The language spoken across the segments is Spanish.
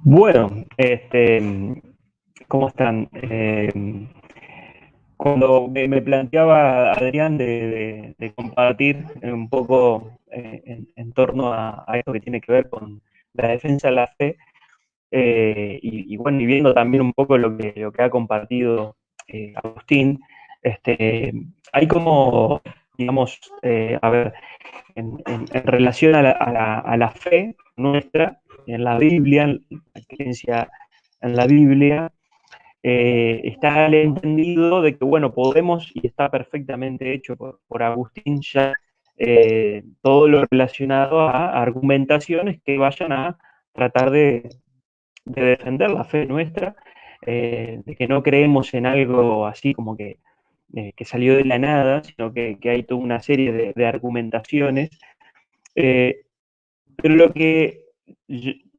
Bueno, ¿cómo están? Cuando me planteaba Adrián de compartir un poco en torno a esto que tiene que ver con la defensa de la fe, y bueno, y viendo también un poco lo que ha compartido Agustín, este, hay como, digamos, a ver, en relación a la fe nuestra, en la Biblia, en la creencia en la Biblia, está el entendido de que, bueno, podemos, y está perfectamente hecho por Agustín ya, todo lo relacionado a argumentaciones que vayan a tratar de defender la fe nuestra, de que no creemos en algo así como que salió de la nada, sino que hay toda una serie de argumentaciones. eh, pero lo que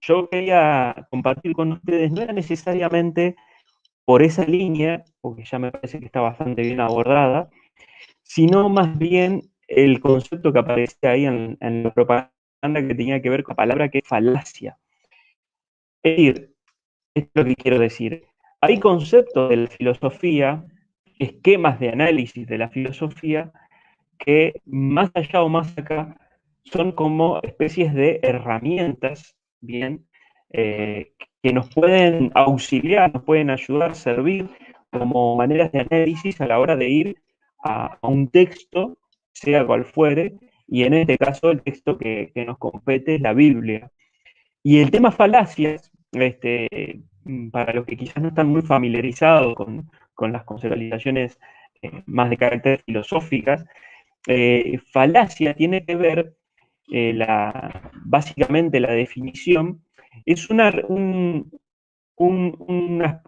yo quería compartir con ustedes no era necesariamente por esa línea, porque ya me parece que está bastante bien abordada, sino más bien el concepto que aparece ahí en la propaganda, que tenía que ver con la palabra que es falacia. Es decir, esto es lo que quiero decir. Hay conceptos de la filosofía, esquemas de análisis de la filosofía, que más allá o más acá son como especies de herramientas, bien, eh, que nos pueden auxiliar, nos pueden ayudar, servir como maneras de análisis a la hora de ir a un texto, sea cual fuere, y en este caso el texto que nos compete es la Biblia. Y el tema falacias, para los que quizás no están muy familiarizados con las conceptualizaciones más de carácter filosóficas, falacia tiene que ver, básicamente la definición, es un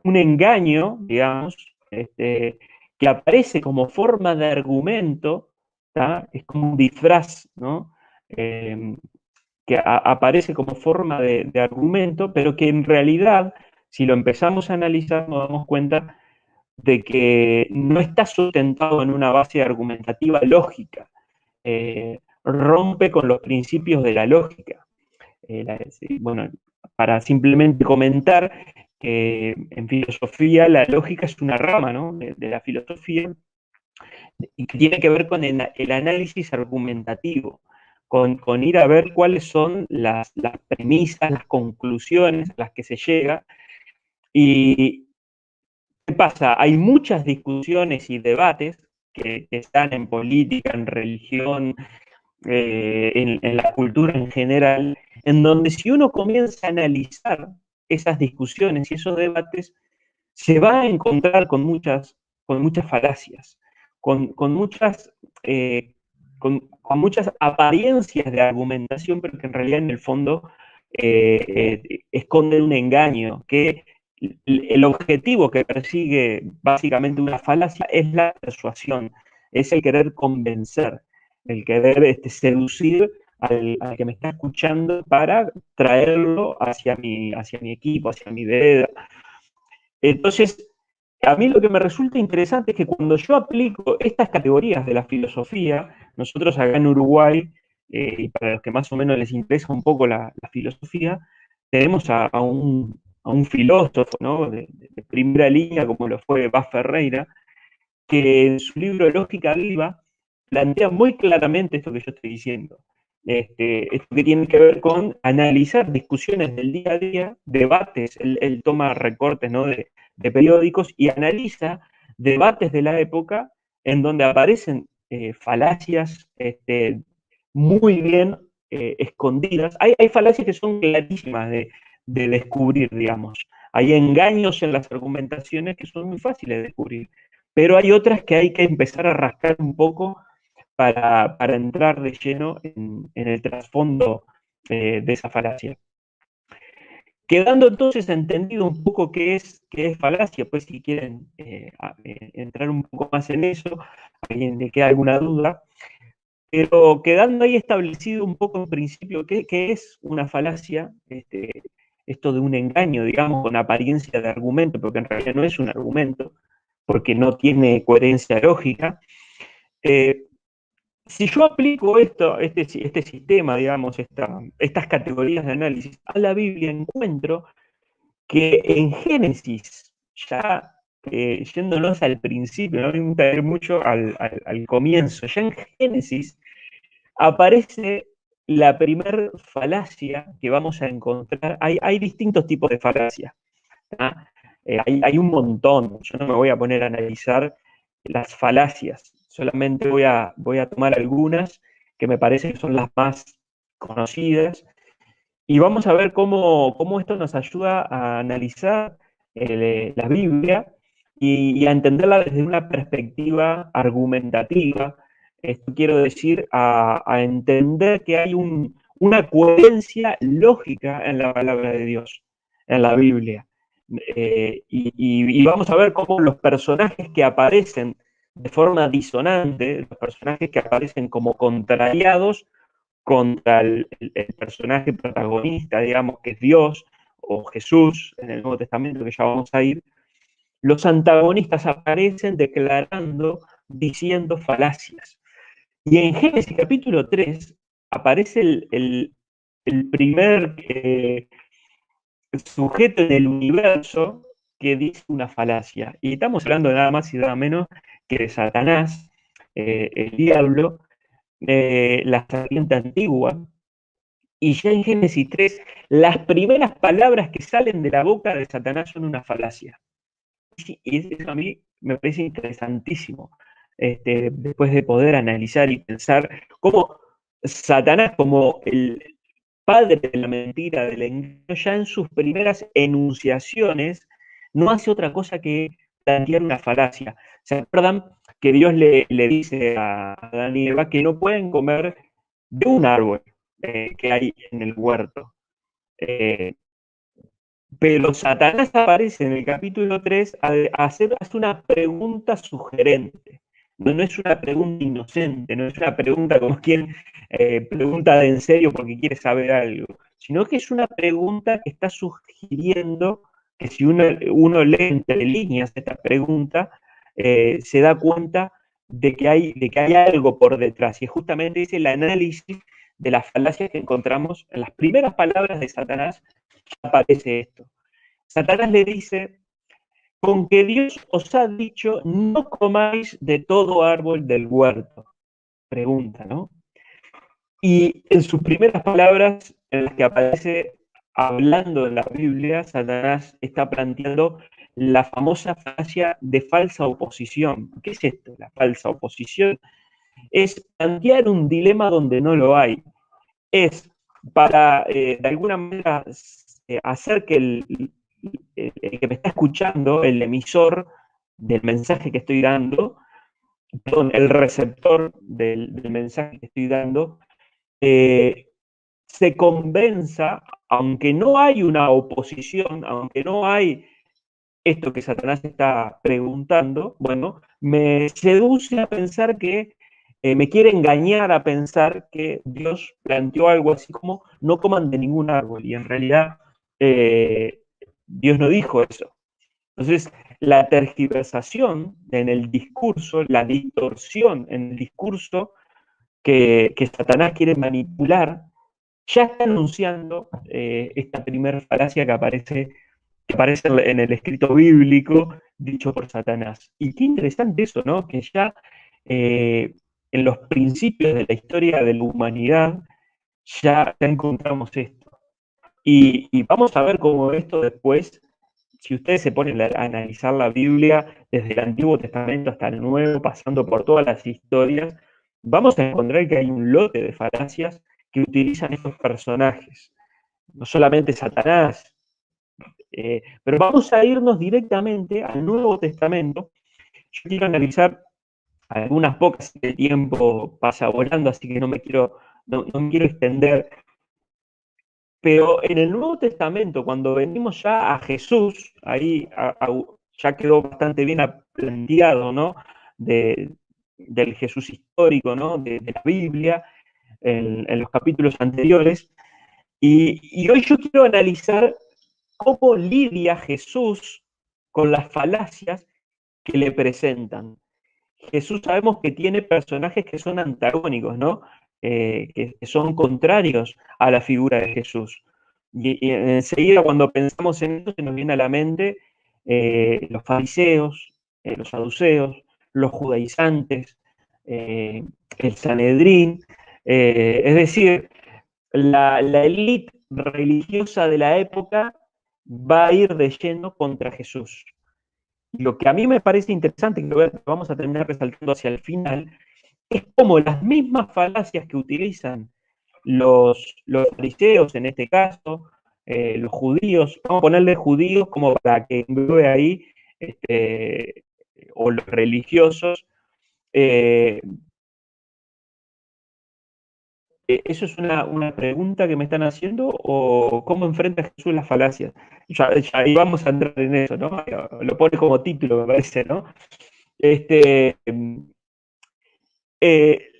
engaño, digamos, que aparece como forma de argumento, ¿tá? Es como un disfraz, ¿no? Eh, que aparece como forma de argumento, pero que en realidad, si lo empezamos a analizar, nos damos cuenta de que no está sustentado en una base argumentativa lógica, rompe con los principios de la lógica. Sí, bueno, para simplemente comentar que en filosofía la lógica es una rama, ¿no?, de la filosofía, y que tiene que ver con el análisis argumentativo, con ir a ver cuáles son las premisas, las conclusiones a las que se llega. Y ¿qué pasa? Hay muchas discusiones y debates que están en política, en religión, en la cultura en general, en donde si uno comienza a analizar esas discusiones y esos debates, se va a encontrar con muchas falacias, con muchas, con muchas apariencias de argumentación, pero que en realidad en el fondo esconden un engaño, que el objetivo que persigue básicamente una falacia es la persuasión, es el querer convencer, el querer seducir al que me está escuchando para traerlo hacia mi equipo, hacia mi vereda. Entonces, a mí lo que me resulta interesante es que cuando yo aplico estas categorías de la filosofía, nosotros acá en Uruguay, y para los que más o menos les interesa un poco la filosofía, tenemos a un filósofo, ¿no?, de primera línea, como lo fue Bas Ferreira, que en su libro Lógica Viva plantea muy claramente esto que yo estoy diciendo. Esto que tiene que ver con analizar discusiones del día a día, debates, él toma recortes, ¿no?, de periódicos y analiza debates de la época en donde aparecen falacias muy bien escondidas. Hay falacias que son clarísimas de descubrir, digamos. Hay engaños en las argumentaciones que son muy fáciles de descubrir, pero hay otras que hay que empezar a rascar un poco para entrar de lleno en el trasfondo de esa falacia. Quedando entonces entendido un poco qué es falacia, pues si quieren entrar un poco más en eso, a alguien le queda alguna duda, pero quedando ahí establecido un poco en principio qué es una falacia, esto de un engaño, digamos, con apariencia de argumento, porque en realidad no es un argumento, porque no tiene coherencia lógica. Eh, si yo aplico este sistema, digamos, estas categorías de análisis a la Biblia, encuentro que en Génesis, ya yéndonos al principio, no me gusta ir mucho al comienzo, ya en Génesis aparece la primer falacia que vamos a encontrar. Hay distintos tipos de falacias. ¿Ah? Hay un montón. Yo no me voy a poner a analizar las falacias. Solamente voy a tomar algunas que me parecen que son las más conocidas. Y vamos a ver cómo esto nos ayuda a analizar la Biblia y a entenderla desde una perspectiva argumentativa. Esto quiero decir, a entender que hay una coherencia lógica en la palabra de Dios, en la Biblia. Y vamos a ver cómo los personajes que aparecen de forma disonante, los personajes que aparecen como contrariados contra el personaje protagonista, digamos, que es Dios o Jesús en el Nuevo Testamento, que ya vamos a ir, los antagonistas aparecen declarando, diciendo falacias. Y en Génesis capítulo 3 aparece el primer sujeto en el universo que dice una falacia. Y estamos hablando nada más y nada menos que de Satanás, el diablo, la serpiente antigua. Y ya en Génesis 3, las primeras palabras que salen de la boca de Satanás son una falacia. Y eso a mí me parece interesantísimo, después de poder analizar y pensar cómo Satanás, como el padre de la mentira, del engaño, ya en sus primeras enunciaciones, no hace otra cosa que plantear una falacia. ¿Se acuerdan que Dios le dice a Adán y Eva que no pueden comer de un árbol que hay en el huerto? Eh, pero Satanás aparece en el capítulo 3 a hacer una pregunta sugerente. No, no es una pregunta inocente, no es una pregunta como quien pregunta de en serio porque quiere saber algo, sino que es una pregunta que está sugiriendo que si uno lee entre líneas esta pregunta, se da cuenta de que hay algo por detrás. Y justamente es el análisis de las falacias que encontramos en las primeras palabras de Satanás, aparece esto. Satanás le dice, con que Dios os ha dicho, no comáis de todo árbol del huerto. Pregunta, ¿no? Y en sus primeras palabras, en las que aparece hablando en la Biblia, Satanás está planteando la famosa falacia de falsa oposición. ¿Qué es esto, la falsa oposición? Es plantear un dilema donde no lo hay. Es para, de alguna manera, hacer que el que me está escuchando, el emisor del mensaje que estoy dando, perdón, el receptor del mensaje que estoy dando, eh, se convenza, aunque no hay una oposición, aunque no hay esto que Satanás está preguntando, bueno, me seduce a pensar que me quiere engañar a pensar que Dios planteó algo así como no coman de ningún árbol, y en realidad Dios no dijo eso. Entonces, la tergiversación en el discurso, la distorsión en el discurso que Satanás quiere manipular, ya está anunciando esta primera falacia que aparece en el escrito bíblico dicho por Satanás. Y qué interesante eso, ¿no? Que ya eh, en los principios de la historia de la humanidad ya encontramos esto. Y vamos a ver cómo esto después, si ustedes se ponen a analizar la Biblia desde el Antiguo Testamento hasta el Nuevo, pasando por todas las historias, vamos a encontrar que hay un lote de falacias que utilizan estos personajes. No solamente Satanás, pero vamos a irnos directamente al Nuevo Testamento. Yo quiero analizar algunas pocas, el tiempo pasa volando, así que no me quiero extender. Pero en el Nuevo Testamento, cuando venimos ya a Jesús, ahí ya quedó bastante bien planteado, ¿no? Del Jesús histórico, ¿no? De la Biblia, en los capítulos anteriores. Y hoy yo quiero analizar cómo lidia Jesús con las falacias que le presentan. Jesús sabemos que tiene personajes que son antagónicos, ¿no? Que son contrarios a la figura de Jesús. Y enseguida cuando pensamos en esto se nos viene a la mente los fariseos, los saduceos, los judaizantes, el Sanedrín, es decir, la élite religiosa de la época va a ir de lleno contra Jesús. Y lo que a mí me parece interesante, que lo vamos a terminar resaltando hacia el final, es como las mismas falacias que utilizan los fariseos en este caso, los judíos, vamos a ponerle judíos como para que englobe ahí, o los religiosos. eh, ¿Eso es una pregunta que me están haciendo o cómo enfrenta Jesús las falacias? Ya ahí vamos a entrar en eso, ¿no? Lo pone como título, me parece, ¿no? Este, eh,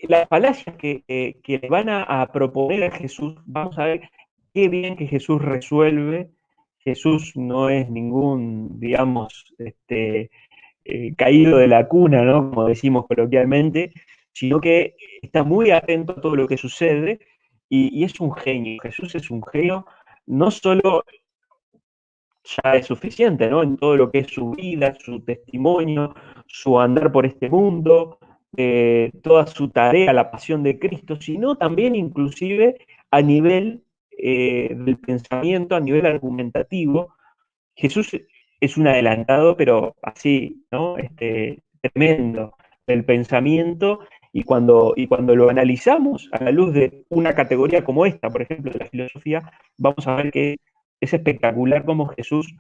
las falacias que le van a proponer a Jesús, vamos a ver qué bien que Jesús resuelve. Jesús no es ningún, digamos, caído de la cuna, ¿no? Como decimos coloquialmente, sino que está muy atento a todo lo que sucede y es un genio. Jesús es un genio, no solo ya es suficiente, ¿no? En todo lo que es su vida, su testimonio, su andar por este mundo, toda su tarea, la pasión de Cristo, sino también inclusive a nivel del pensamiento, a nivel argumentativo. Jesús es un adelantado, pero así, ¿no? Tremendo del pensamiento, y cuando lo analizamos a la luz de una categoría como esta, por ejemplo, de la filosofía, vamos a ver que es espectacular cómo Jesús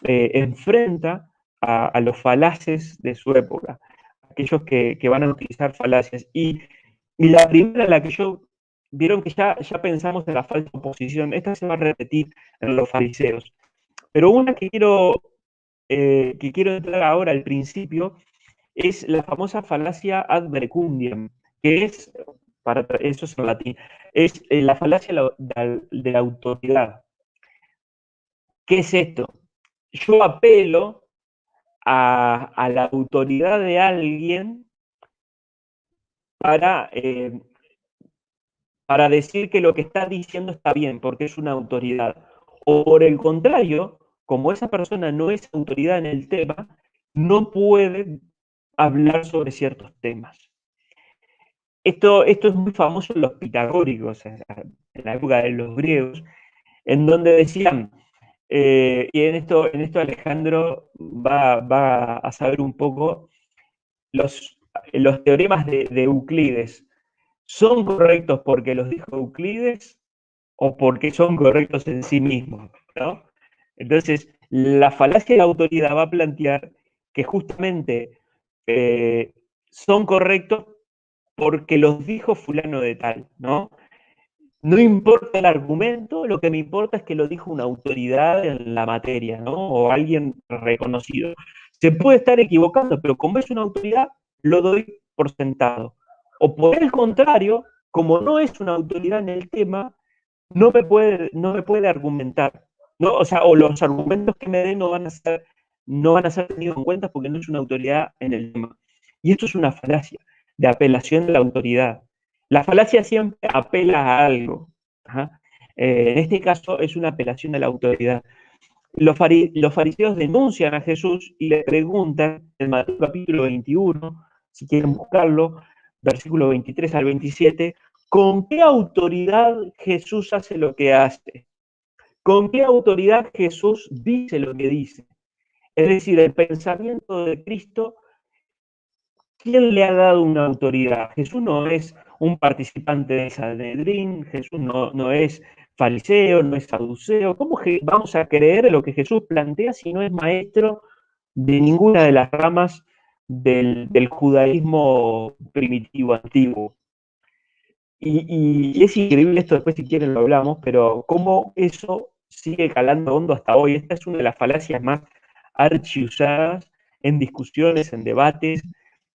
enfrenta a los falaces de su época, aquellos que van a utilizar falacias. Y la primera, la que vieron que ya pensamos en la falsa oposición, esta se va a repetir en los fariseos. Pero una que quiero entrar ahora al principio es la famosa falacia ad verecundiam, que es, eso es en latín, es la falacia de la autoridad. ¿Qué es esto? Yo apelo a la autoridad de alguien para, para decir que lo que está diciendo está bien, porque es una autoridad. O por el contrario, como esa persona no es autoridad en el tema, no puede hablar sobre ciertos temas. Esto es muy famoso en los pitagóricos, en la época de los griegos, en donde decían, y en esto Alejandro va a saber un poco, los teoremas de Euclides, ¿son correctos porque los dijo Euclides o porque son correctos en sí mismos, ¿no? Entonces, la falacia de la autoridad va a plantear que justamente son correctos porque los dijo fulano de tal, ¿no? No importa el argumento, lo que me importa es que lo dijo una autoridad en la materia, ¿no? O alguien reconocido. Se puede estar equivocando, pero como es una autoridad, lo doy por sentado. O por el contrario, como no es una autoridad en el tema, no me puede argumentar, ¿no? O sea, o los argumentos que me den no van a ser tenidos en cuenta porque no es una autoridad en el tema. Y esto es una falacia de apelación de la autoridad. La falacia siempre apela a algo. ¿Ajá? En este caso es una apelación a la autoridad. Los fariseos denuncian a Jesús y le preguntan en Mateo capítulo 21, si quieren buscarlo, versículo 23 al 27, ¿con qué autoridad Jesús hace lo que hace? ¿Con qué autoridad Jesús dice lo que dice? Es decir, el pensamiento de Cristo, ¿quién le ha dado una autoridad? Jesús no es un participante de Sanedrín, Jesús no es fariseo, no es saduceo. ¿Cómo vamos a creer lo que Jesús plantea si no es maestro de ninguna de las ramas del judaísmo primitivo, antiguo? Y es increíble esto, después si quieren lo hablamos, pero cómo eso sigue calando hondo hasta hoy. Esta es una de las falacias más archiusadas en discusiones, en debates,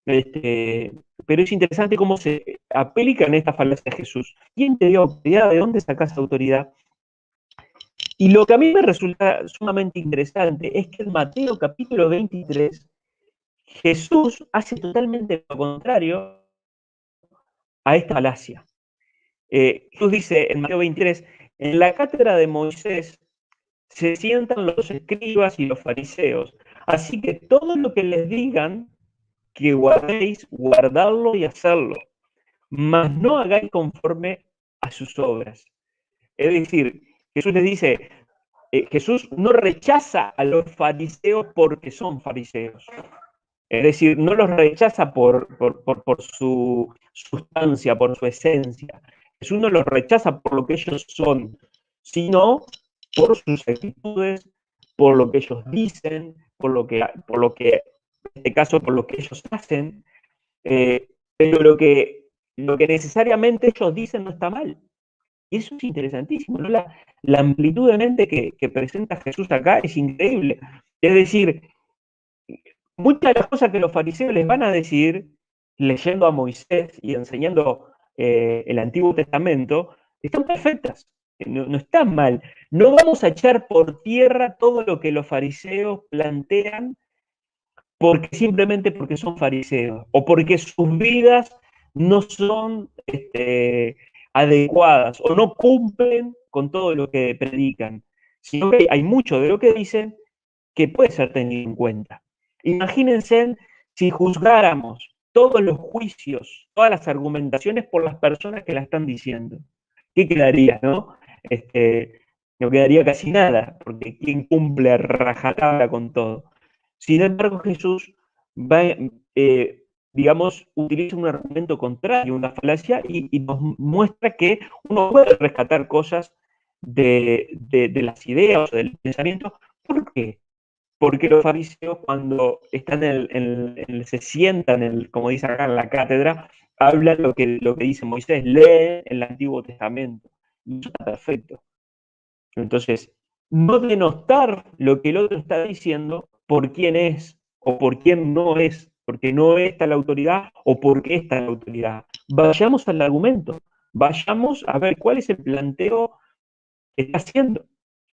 este, pero es interesante cómo se aplican estas falacias a Jesús. ¿Quién te dio autoridad? ¿De dónde sacas autoridad? Y lo que a mí me resulta sumamente interesante es que en Mateo capítulo 23, Jesús hace totalmente lo contrario a esta falacia. Jesús dice en Mateo 23, En la cátedra de Moisés se sientan los escribas y los fariseos. Así que todo lo que les digan que guardéis, guardadlo y hacerlo, mas no hagáis conforme a sus obras. Es decir, Jesús les dice, Jesús no rechaza a los fariseos porque son fariseos. Es decir, no los rechaza por su sustancia, por su esencia. Jesús no los rechaza por lo que ellos son, sino por sus actitudes, por lo que ellos dicen, en este caso, por lo que ellos hacen, pero lo que necesariamente ellos dicen no está mal. Y eso es interesantísimo, ¿no? La amplitud de mente que presenta Jesús acá es increíble. Es decir, muchas de las cosas que los fariseos les van a decir, leyendo a Moisés y enseñando el Antiguo Testamento, están perfectas, no están mal. No vamos a echar por tierra todo lo que los fariseos plantean simplemente porque son fariseos o porque sus vidas no son adecuadas o no cumplen con todo lo que predican, sino que hay mucho de lo que dicen que puede ser tenido en cuenta. Imagínense si juzgáramos todos los juicios, todas las argumentaciones por las personas que la están diciendo. ¿Qué quedaría, no? No quedaría casi nada, porque ¿quién cumple a rajatabla con todo? Sin embargo, Jesús va, digamos, utiliza un argumento contrario, una falacia, y nos muestra que uno puede rescatar cosas de las ideas o del pensamiento. ¿Por qué? Porque los fariseos cuando están se sientan, como dice acá en la cátedra, hablan lo que dice Moisés, leen el Antiguo Testamento. Y eso está perfecto. Entonces, no denostar lo que el otro está diciendo por quién es o por quién no es, porque no está la autoridad o porque está la autoridad. Vayamos al argumento, vayamos a ver cuál es el planteo que está haciendo.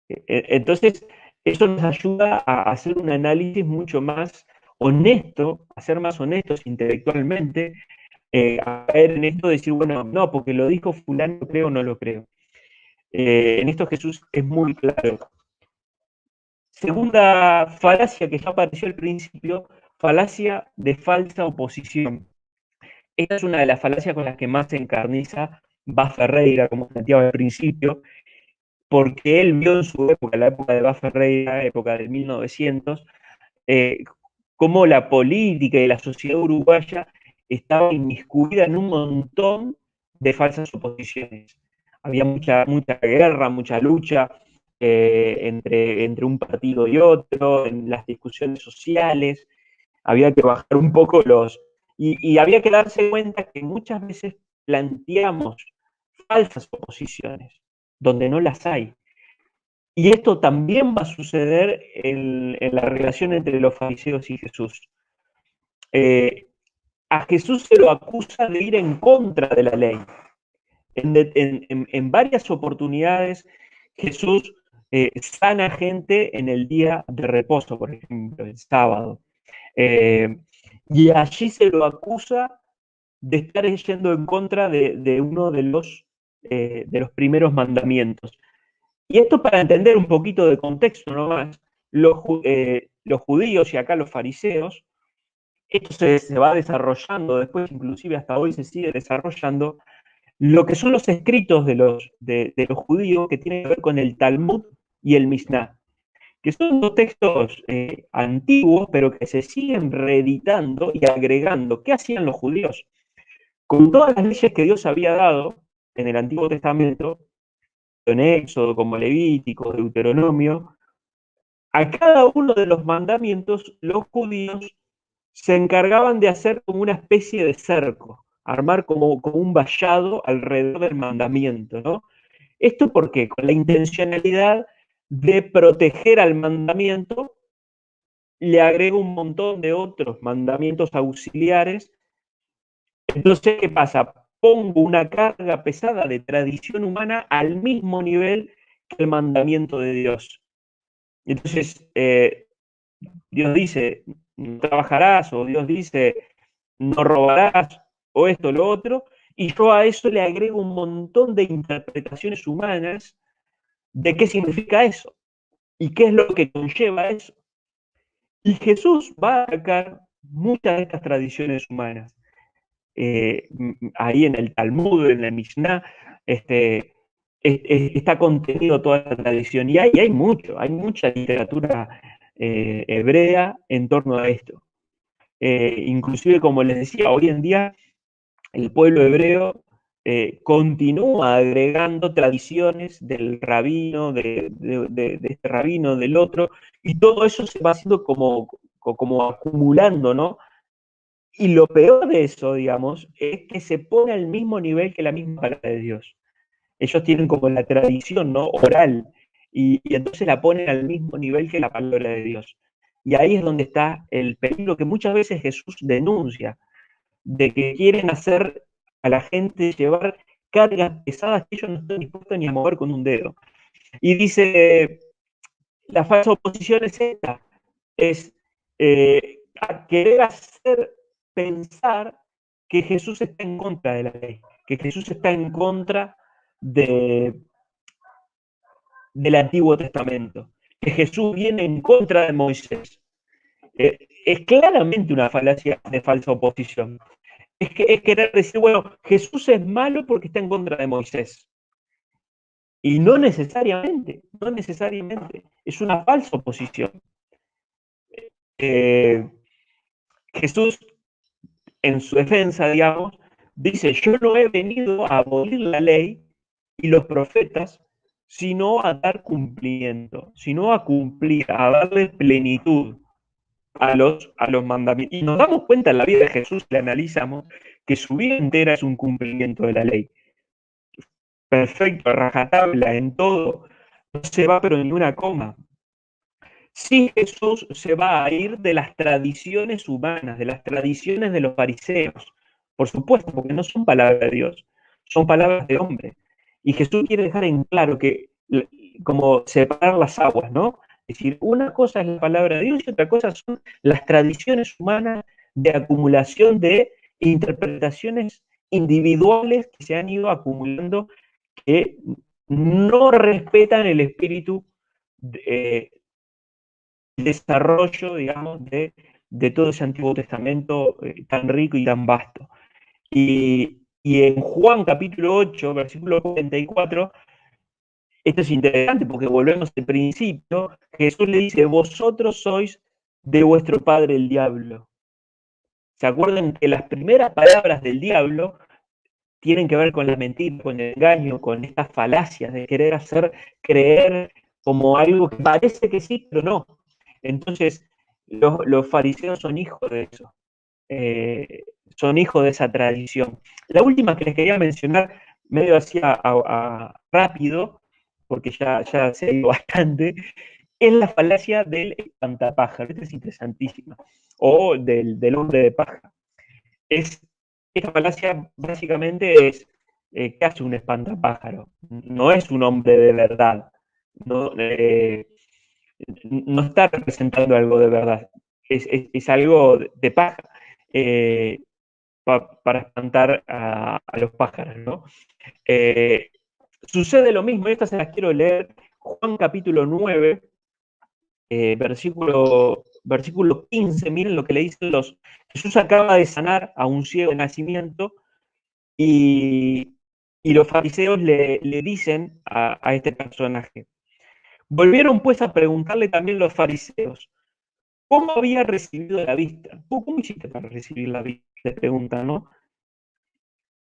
Entonces, eso nos ayuda a hacer un análisis mucho más honesto, a ser más honestos intelectualmente, a ver en esto, decir, bueno, no, porque lo dijo fulano, lo creo o no lo creo. En esto Jesús es muy claro. Segunda falacia que ya apareció al principio, falacia de falsa oposición. Esta es una de las falacias con las que más se encarniza Bas Ferreira, como planteaba al principio, porque él vio en su época, la época de Bas Ferreira, época de 1900, cómo la política y la sociedad uruguaya estaba inmiscuida en un montón de falsas oposiciones. Había mucha guerra, mucha lucha entre un partido y otro, en las discusiones sociales. Había que bajar un poco y había que darse cuenta que muchas veces planteamos falsas oposiciones donde no las hay. Y esto también va a suceder en la relación entre los fariseos y Jesús. A Jesús se lo acusa de ir en contra de la ley. En varias oportunidades Jesús sana gente en el día de reposo, por ejemplo, el sábado. Y allí se lo acusa de estar yendo en contra de uno de los primeros mandamientos. Y esto para entender un poquito de contexto nomás, los judíos y acá los fariseos, esto se va desarrollando, después inclusive hasta hoy se sigue desarrollando, lo que son los escritos de los judíos que tienen que ver con el Talmud y el Mishnah, que son dos textos antiguos, pero que se siguen reeditando y agregando. ¿Qué hacían los judíos? Con todas las leyes que Dios había dado en el Antiguo Testamento, en Éxodo, como Levítico, Deuteronomio, a cada uno de los mandamientos los judíos se encargaban de hacer como una especie de cerco, armar como un vallado alrededor del mandamiento, ¿no? ¿Esto por qué? Con la intencionalidad de proteger al mandamiento, le agrego un montón de otros mandamientos auxiliares. Entonces, ¿qué pasa? Pongo una carga pesada de tradición humana al mismo nivel que el mandamiento de Dios. Entonces, Dios dice, no trabajarás, o Dios dice, no robarás, o esto, lo otro, y yo a eso le agrego un montón de interpretaciones humanas de qué significa eso y qué es lo que conlleva eso. Y Jesús va a atacar muchas de estas tradiciones humanas. Ahí en el Talmud, en la Mishnah, está contenido toda esta tradición. Y hay mucha literatura hebrea en torno a esto. Inclusive, como les decía, hoy en día el pueblo hebreo continúa agregando tradiciones del rabino, de este rabino, del otro, y todo eso se va haciendo como acumulando, ¿no? Y lo peor de eso, digamos, es que se pone al mismo nivel que la misma palabra de Dios. Ellos tienen como la tradición, ¿no? Oral, y entonces la ponen al mismo nivel que la palabra de Dios. Y ahí es donde está el peligro que muchas veces Jesús denuncia, de que quieren hacer a la gente llevar cargas pesadas que ellos no están dispuestos ni a mover con un dedo. Y dice, la falsa oposición es esta, es a querer hacer pensar que Jesús está en contra de la ley, que Jesús está en contra de, del Antiguo Testamento, que Jesús viene en contra de Moisés. Es claramente una falacia de falsa oposición. Es querer decir, bueno, Jesús es malo porque está en contra de Moisés. Y no necesariamente, no necesariamente. Es una falsa oposición. Eh, Jesús, en su defensa, digamos, dice, yo no he venido a abolir la ley y los profetas, sino a dar cumplimiento, sino a cumplir, a darle plenitud a los mandamientos. Y nos damos cuenta en la vida de Jesús, le analizamos, que su vida entera es un cumplimiento de la ley. Perfecto, rajatabla en todo, no se va pero ni una coma. Sí, Jesús se va a ir de las tradiciones humanas, de las tradiciones de los fariseos, por supuesto, porque no son palabras de Dios, son palabras de hombre. Y Jesús quiere dejar en claro que, como separar las aguas, ¿no? Es decir, una cosa es la palabra de Dios y otra cosa son las tradiciones humanas de acumulación de interpretaciones individuales que se han ido acumulando que no respetan el espíritu desarrollo, digamos, de todo ese Antiguo Testamento tan rico y tan vasto. Y en Juan capítulo 8, versículo 44, esto es interesante porque volvemos al principio, Jesús le dice, vosotros sois de vuestro padre el diablo. ¿Se acuerdan que las primeras palabras del diablo tienen que ver con la mentira, con el engaño, con estas falacias de querer hacer creer como algo que parece que sí, pero no? Entonces, los fariseos son hijos de eso, son hijos de esa tradición. La última que les quería mencionar, medio así rápido, porque ya se ha ido bastante, es la falacia del espantapájaro. Esta es interesantísima. O del hombre de paja. Esta falacia básicamente es, ¿qué hace un espantapájaro? No es un hombre de verdad. No, no está representando algo de verdad, es algo de paja para espantar a los pájaros, ¿no? Eh, Sucede lo mismo, y estas se las quiero leer, Juan capítulo 9, versículo 15, miren lo que le dicen Jesús acaba de sanar a un ciego de nacimiento y, y los fariseos le dicen a este personaje, volvieron pues a preguntarle también los fariseos, ¿cómo había recibido la vista? ¿Cómo hiciste para recibir la vista? Le preguntan, ¿no?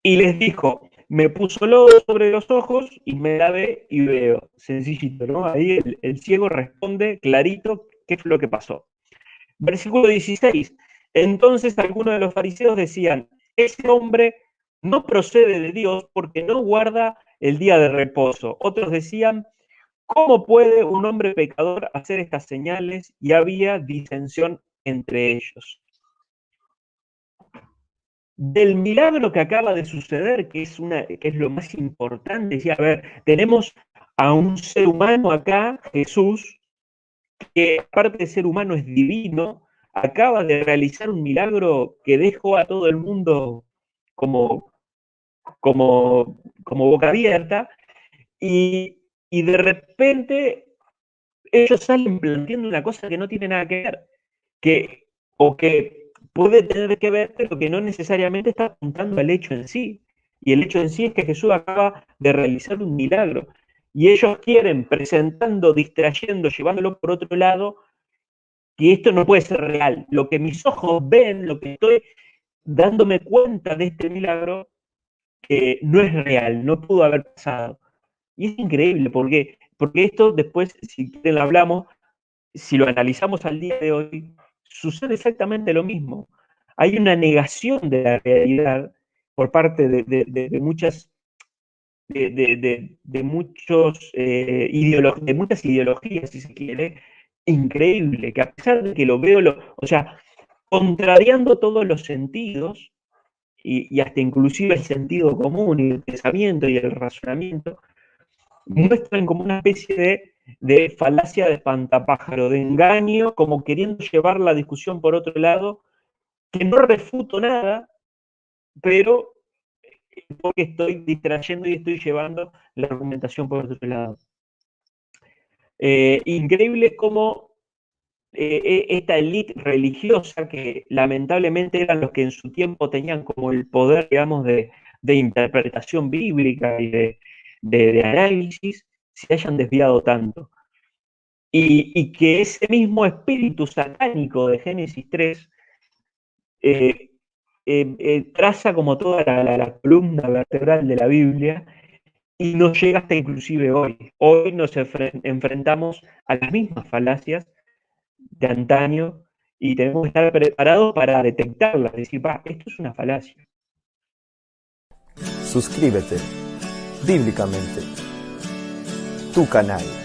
Y les dijo, me puso lodo sobre los ojos y me lavé y veo. Sencillito, ¿no? Ahí el ciego responde clarito qué fue lo que pasó. Versículo 16. Entonces algunos de los fariseos decían, ese hombre no procede de Dios porque no guarda el día de reposo. Otros decían, ¿cómo puede un hombre pecador hacer estas señales? Y había disensión entre ellos. Del milagro que acaba de suceder, que es lo más importante, decía, a ver, tenemos a un ser humano acá, Jesús, que aparte de ser humano es divino, acaba de realizar un milagro que dejó a todo el mundo como, como boca abierta, y, y de repente ellos salen planteando una cosa que no tiene nada que ver, o que puede tener que ver, pero que no necesariamente está apuntando al hecho en sí. Y el hecho en sí es que Jesús acaba de realizar un milagro. Y ellos quieren, presentando, distrayendo, llevándolo por otro lado, que esto no puede ser real. Lo que mis ojos ven, lo que estoy dándome cuenta de este milagro, no es real, no pudo haber pasado. Y es increíble, porque esto después, si quieren, lo hablamos, si lo analizamos al día de hoy, sucede exactamente lo mismo. Hay una negación de la realidad por parte de muchas de muchos de muchas ideologías, si se quiere, increíble, que a pesar de que lo veo, o sea, contrariando todos los sentidos y hasta inclusive el sentido común y el pensamiento y el razonamiento, muestran como una especie de falacia de espantapájaro, de engaño, como queriendo llevar la discusión por otro lado, que no refuto nada, pero porque estoy distrayendo y estoy llevando la argumentación por otro lado. Increíble cómo esta élite religiosa, que lamentablemente eran los que en su tiempo tenían como el poder, digamos, de interpretación bíblica y de análisis, se hayan desviado tanto. Y que ese mismo espíritu satánico de Génesis 3 traza como toda la columna vertebral de la Biblia y nos llega hasta inclusive hoy. Hoy nos enfrentamos a las mismas falacias de antaño y tenemos que estar preparados para detectarlas, decir, esto es una falacia. Suscríbete, bíblicamente, tu canal.